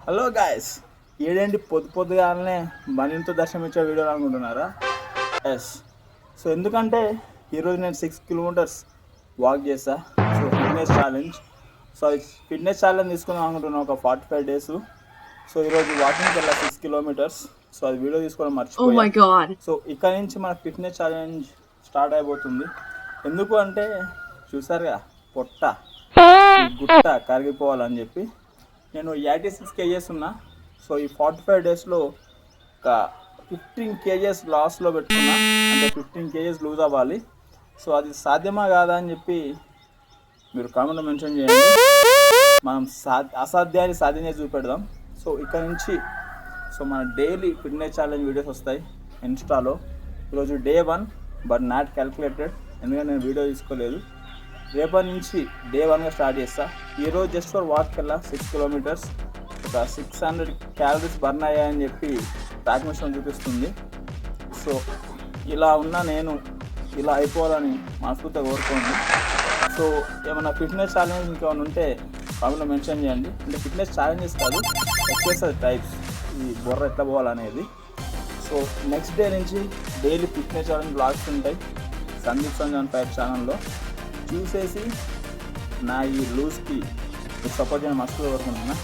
Hello guys, ఏడేంటి పొద్దుగానే మరింత దర్శనం ఇచ్చే వీడియోలు అనుకుంటున్నారా? ఎస్. సో ఎందుకంటే ఈరోజు నేను 6 కిలోమీటర్స్ వాక్ చేసా. So fitness challenge. So fitness challenge తీసుకుందాం అనుకుంటున్నాను ఒక 45 days. సో ఈరోజు వాకింగ్కి వెళ్ళా 6 kilometers. సో అది వీడియో తీసుకోవడం మర్చిపోయా. సో ఇక్కడ నుంచి మన ఫిట్నెస్ ఛాలెంజ్ స్టార్ట్ అయిపోతుంది. ఎందుకు అంటే చూసారుగా పొట్ట గుట్ట కరిగిపోవాలని చెప్పి నేను 86 kgs ఉన్నా. సో ఈ 45 daysలో ఒక 15 kgs లాస్లో పెట్టుకున్నా. అంటే 15 kgs లూజ్ అవ్వాలి. సో అది సాధ్యమా కాదా అని చెప్పి మీరు కామెంట్లో మెన్షన్ చేయండి. మనం అసాధ్యాన్ని సాధ్యంగా చూపెడదాం. సో ఇక్కడ నుంచి మన డైలీ ఫిట్నెస్ ఛాలెంజ్ వీడియోస్ వస్తాయి ఇన్స్టాలో. ఈరోజు day 1 బట్ నాట్ క్యాల్కులేటెడ్, ఎందుకంటే నేను వీడియో తీసుకోలేదు. రేపటి నుంచి day 1గా స్టార్ట్ చేస్తా. ఈరోజు జస్ట్ ఫర్ వాక్కి వెళ్ళా 6 kilometers. ఒక 600 calories బర్న్ అయ్యాయని చెప్పి ట్రాక్ మిషన్ చూపిస్తుంది. సో ఇలా ఉన్నా నేను ఇలా అయిపోవాలని మనస్ఫూర్తిగా కోరుకోండి. సో ఏమైనా ఫిట్నెస్ ఛాలెంజ్ ఇంకేమైనా ఉంటే కామెంట్లో మెన్షన్ చేయండి. అంటే ఫిట్నెస్ ఛాలెంజెస్ కాదు, ఎక్సర్సైజ్ టైప్స్, ఈ బొర్ర ఎట్లా పోవాలనేది. సో నెక్స్ట్ డే నుంచి డైలీ ఫిట్నెస్ ఛాలెంజ్ బ్లాగ్స్ ఉంటాయి సందీప్ సంజాన్ ఫైర్ ఛానల్లో. చూసేసి నా ఈ లూజ్కి సపోర్ట్ చేయడం మస్తు కోరుకుంటున్నా.